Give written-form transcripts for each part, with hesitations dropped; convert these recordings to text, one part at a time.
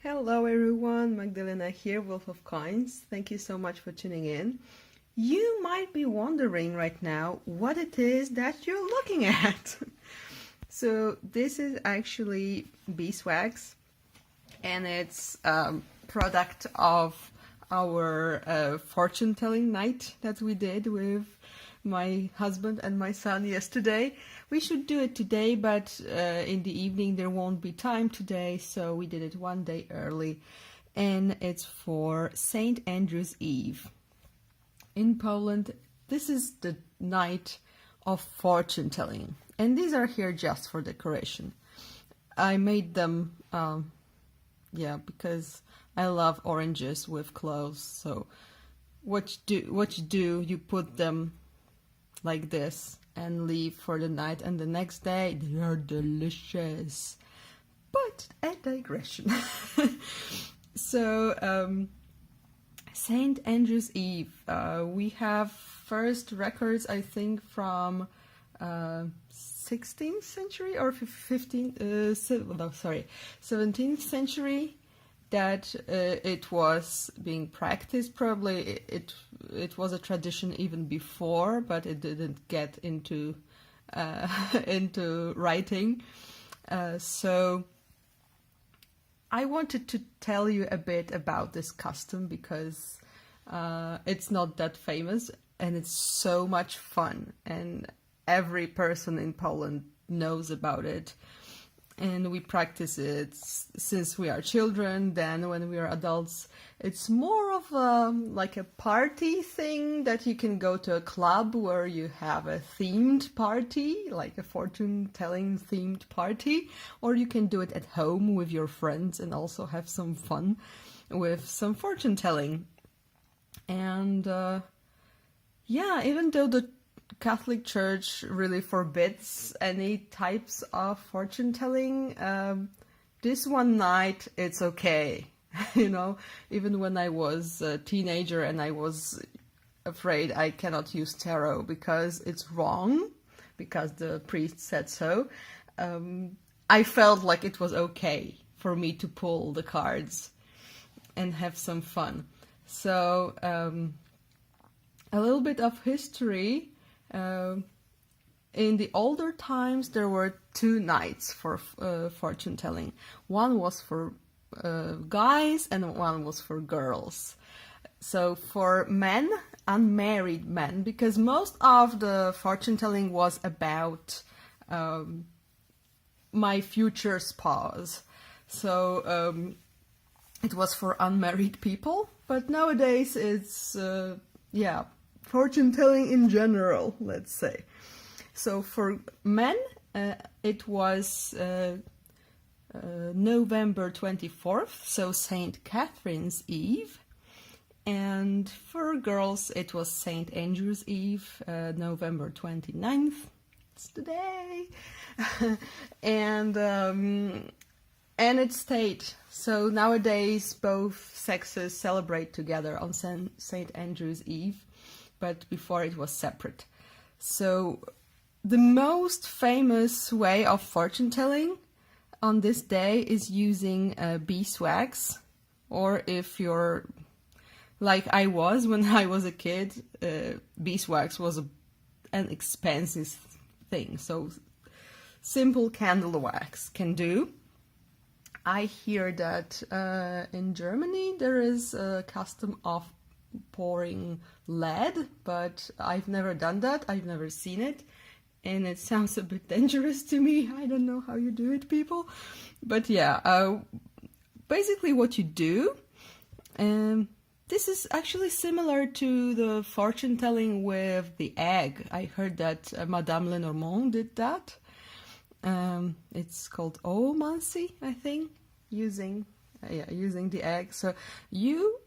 Hello everyone, Magdalena here, Wolf of Coins. Thank you so much for tuning in. You might be wondering right now what it is that you're looking at. So this is actually beeswax, and it's a product of our fortune telling night that we did with my husband and my son yesterday. We should do it today, but in the evening there won't be time today, so we did it one day early, and it's for St. Andrew's Eve. In Poland, this is the night of fortune telling, and these are here just for decoration. I made them, because I love oranges with cloves. So what you do, you put them like this and leave for the night, and the next day they are delicious. But a digression. So St. Andrew's Eve, we have first records, I think, from 16th century or 17th century, that it was being practiced. Probably it was a tradition even before, but it didn't get into into writing. So I wanted to tell you a bit about this custom because it's not that famous and it's so much fun, and every person in Poland knows about it. And we practice it since we are children. Then when we are adults, it's more of like a party thing that you can go to a club where you have a themed party, like a fortune-telling themed party, or you can do it at home with your friends and also have some fun with some fortune-telling. And even though the Catholic Church really forbids any types of fortune telling, this one night it's okay. Even when I was a teenager and I was afraid I cannot use tarot because it's wrong, because the priest said so, I felt like it was okay for me to pull the cards and have some fun. So a little bit of history. In the older times, there were two nights for fortune telling. One was for guys and one was for girls. So for men, unmarried men, because most of the fortune telling was about my future spouse. So it was for unmarried people, but nowadays it's fortune telling in general, let's say. So for men, it was November 24th, so St. Catherine's Eve. And for girls, it was St. Andrew's Eve, November 29th. It's today. and it stayed. So nowadays, both sexes celebrate together on St. Andrew's Eve, but before it was separate. So the most famous way of fortune telling on this day is using beeswax, or if you're like I was when I was a kid, beeswax was an expensive thing, so simple candle wax can do. I hear that in Germany there is a custom of pouring lead, but I've never done that. I've never seen it, and it sounds a bit dangerous to me. I don't know how you do it, people. But basically what you do, this is actually similar to the fortune telling with the egg. I heard that Madame Lenormand did that. It's called omancy, I think, using the egg. So you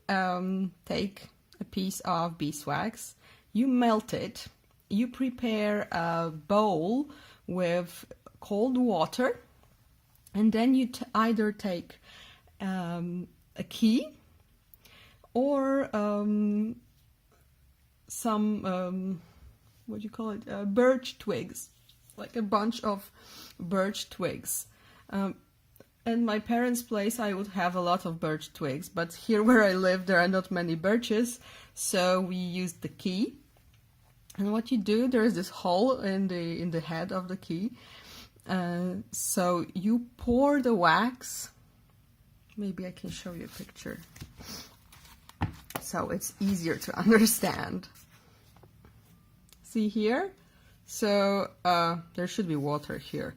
take a piece of beeswax, you melt it, you prepare a bowl with cold water, and then you either take a key or some birch twigs, like a bunch of birch twigs. in my parents' place, I would have a lot of birch twigs, but here where I live, there are not many birches, so we used the key. And what you do, there is this hole in the head of the key. So you pour the wax. Maybe I can show you a picture, so it's easier to understand. See here? So there should be water here.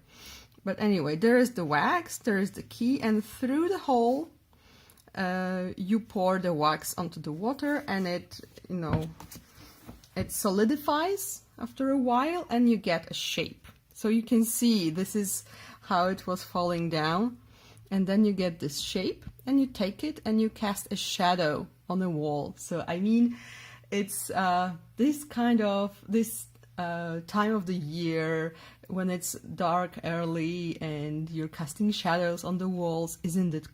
But anyway, there is the wax, there is the key, and through the hole you pour the wax onto the water, and it solidifies after a while, and you get a shape. So you can see this is how it was falling down, and then you get this shape, and you take it and you cast a shadow on the wall. So I mean, it's this time of the year when it's dark early and you're casting shadows on the walls. Isn't it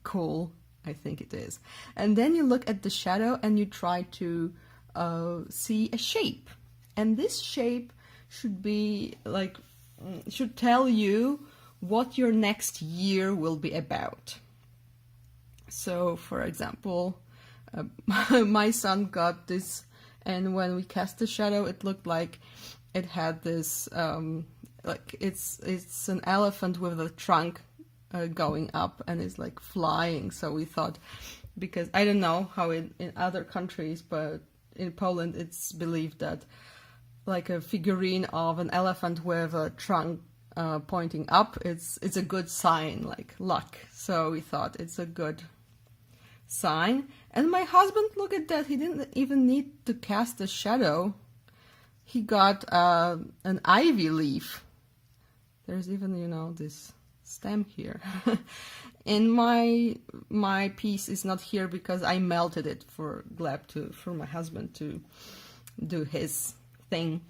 cool? I think it is. And then you look at the shadow and you try to see a shape, and this shape should be like, should tell you what your next year will be about. So for example, my son got this, and when we cast the shadow, it looked like it had this like it's an elephant with a trunk going up, and it's like flying. So we thought, because I don't know how in other countries, but in Poland it's believed that like a figurine of an elephant with a trunk pointing up, it's a good sign, like luck. So we thought it's a good sign. And my husband, look at that, he didn't even need to cast a shadow. He got an ivy leaf. There's even, this stem here. And my piece is not here because I melted it for my husband to do his thing.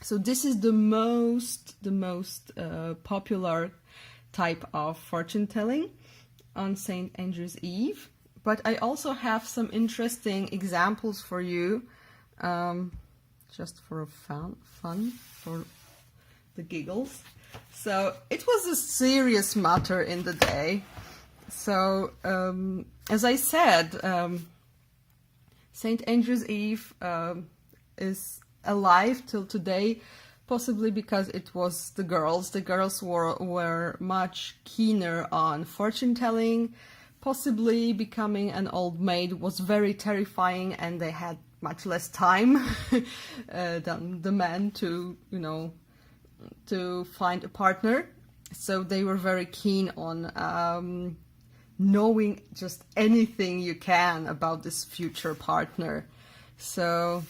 So this is the most popular type of fortune telling on St. Andrew's Eve. But I also have some interesting examples for you, just for fun, for the giggles. So it was a serious matter in the day. So as I said, St. Andrew's Eve is alive till today, possibly because it was the girls. The girls were much keener on fortune telling. Possibly becoming an old maid was very terrifying, and they had much less time than the men to find a partner. So they were very keen on knowing just anything you can about this future partner. So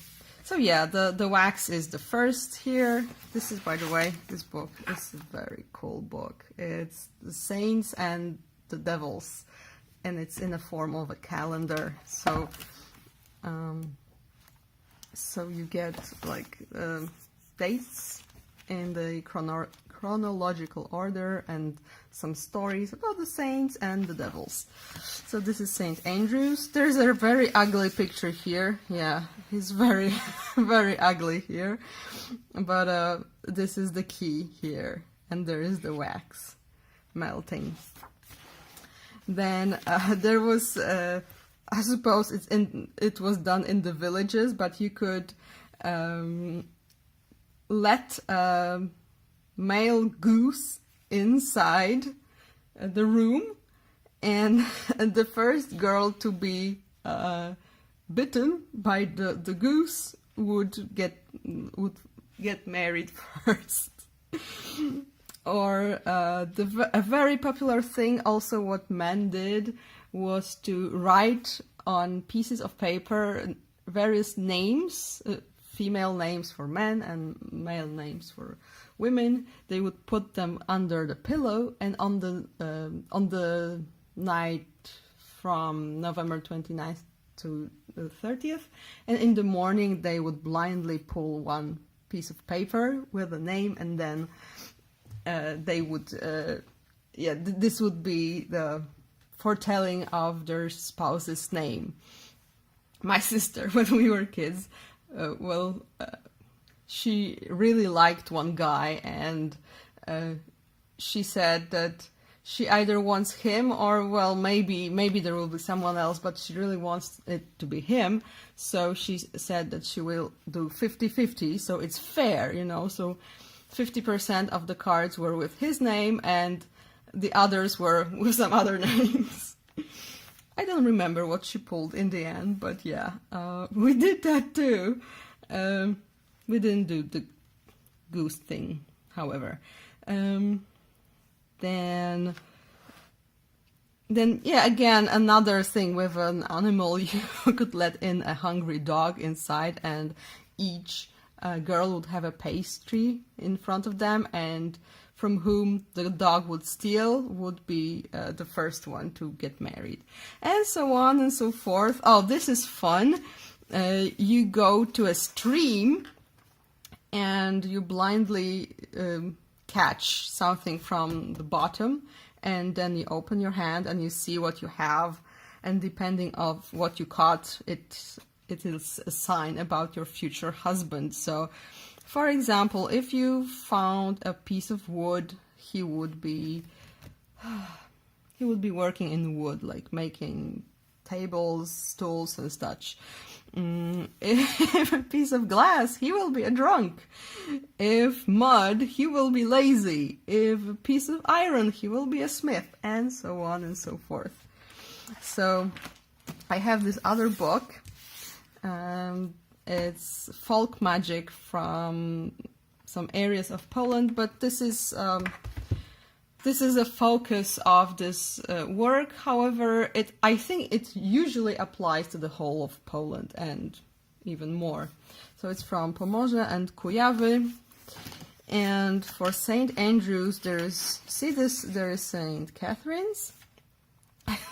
yeah, the wax is the first here. This is, by the way, this book is a very cool book. It's the saints and the devils, and it's in the form of a calendar. So so you get like dates in the chronological order and some stories about the saints and the devils. So this is St. Andrew's. There's a very ugly picture here. Yeah, he's very, very ugly here. But this is the key here, and there is the wax melting. Then there was, I suppose it was done in the villages, but you could let a male goose inside the room, and the first girl to be bitten by the goose would get married first. Or a very popular thing also what men did was to write on pieces of paper various names, female names for men and male names for women. They would put them under the pillow, and on the night from November 29th to the 30th, and in the morning they would blindly pull one piece of paper with a name, and then they would, this would be the foretelling of their spouse's name. My sister, when we were kids, she really liked one guy, and she said that she either wants him or, well, maybe there will be someone else, but she really wants it to be him. So she said that she will do 50-50, so it's fair, you know. So 50% of the cards were with his name and the others were with some other names. I don't remember what she pulled in the end, but yeah, we did that too. We didn't do the goose thing, however. Then yeah, again, another thing with an animal, you could let in a hungry dog inside, and each girl would have a pastry in front of them, and from whom the dog would steal would be the first one to get married, and so on and so forth. Oh, this is fun. You go to a stream and you blindly catch something from the bottom, and then you open your hand and you see what you have, and depending on what you caught, it is a sign about your future husband. So, for example, if you found a piece of wood, he would be working in wood, like making tables, stools, and such. If a piece of glass, he will be a drunk. If mud, he will be lazy. If a piece of iron, he will be a smith, and so on and so forth. So I have this other book. It's folk magic from some areas of Poland, but this is a focus of this work. However, I think it usually applies to the whole of Poland and even more. So it's from Pomorza and Kujaw. And for St. Andrews, there is St. Catherine's.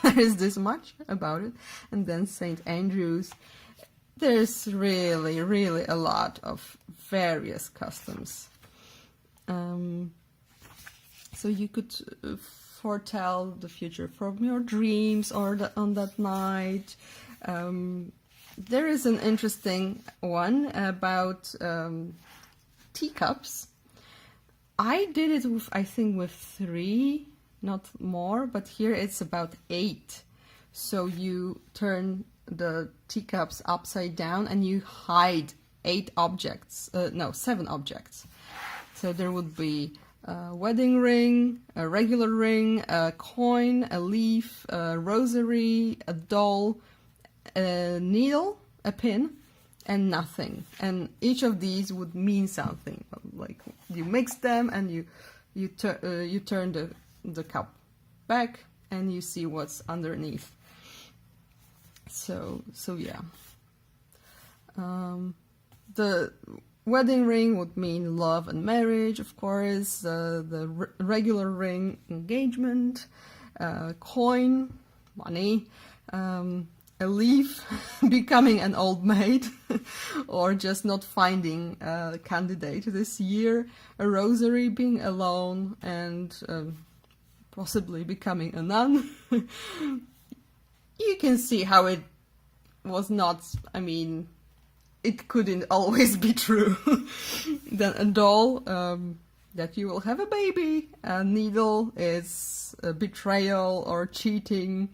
There is this much about it. And then St. Andrews. There's really, really a lot of various customs. So you could foretell the future from your dreams or on that night. There is an interesting one about teacups. I did it with, I think, with 3, not more, but here it's about 8. So you turn the teacups upside down and you hide 7 objects. So there would be a wedding ring, a regular ring, a coin, a leaf, a rosary, a doll, a needle, a pin, and nothing. And each of these would mean something. Like you mix them and you turn the cup back and you see what's underneath. So yeah. The wedding ring would mean love and marriage, of course. The regular ring, engagement. Coin, money. A leaf, becoming an old maid, or just not finding a candidate this year. A rosary, being alone, and possibly becoming a nun. You can see how it was not, it couldn't always be true. Then a doll, that you will have a baby. A needle is a betrayal or cheating,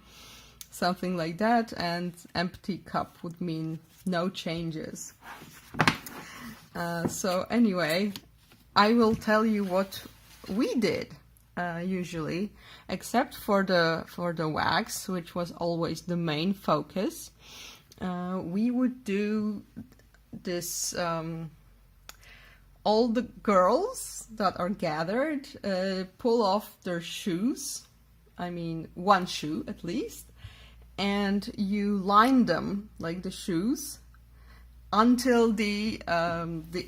something like that. And empty cup would mean no changes. So anyway, I will tell you what we did. Usually, except for the wax, which was always the main focus. We would do this. All the girls that are gathered pull off their shoes. One shoe at least, and you line them like the shoes until the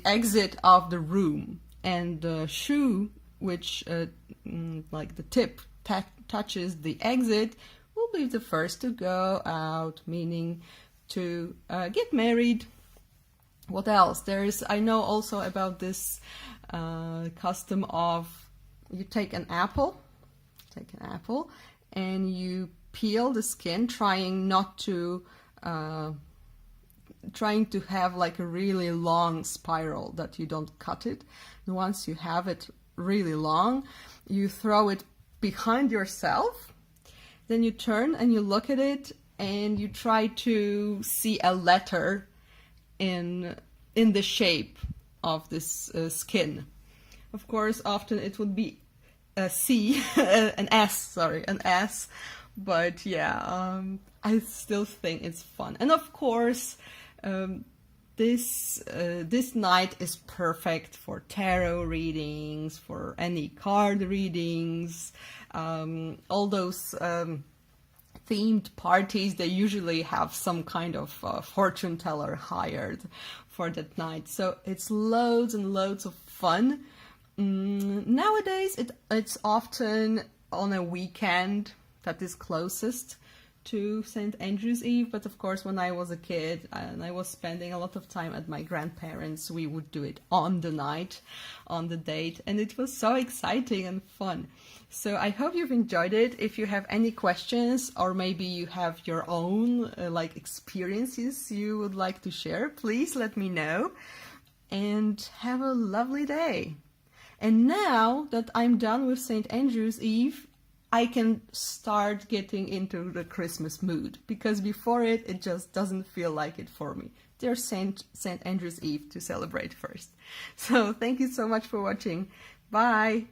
exit of the room, and the shoe which like the tip touches the exit will be the first to go out, meaning to get married. What else? I know also about this custom of you take an apple and you peel the skin, trying to have like a really long spiral that you don't cut it. And once you have it really long, you throw it behind yourself. Then you turn and you look at it and you try to see a letter in the shape of this skin. Of course, often it would be a C, an S, but yeah, I still think it's fun. And of course, this night is perfect for tarot readings, for any card readings, all those themed parties. They usually have some kind of fortune teller hired for that night, so it's loads and loads of fun. Nowadays, it's often on a weekend that is closest to St. Andrew's Eve, but of course when I was a kid and I was spending a lot of time at my grandparents', we would do it on the night, on the date, and it was so exciting and fun. So I hope you've enjoyed it. If you have any questions, or maybe you have your own experiences you would like to share, please let me know, and have a lovely day. And now that I'm done with St. Andrew's Eve, I can start getting into the Christmas mood, because before it just doesn't feel like it for me. There's St. Andrew's Eve to celebrate first. So thank you so much for watching. Bye!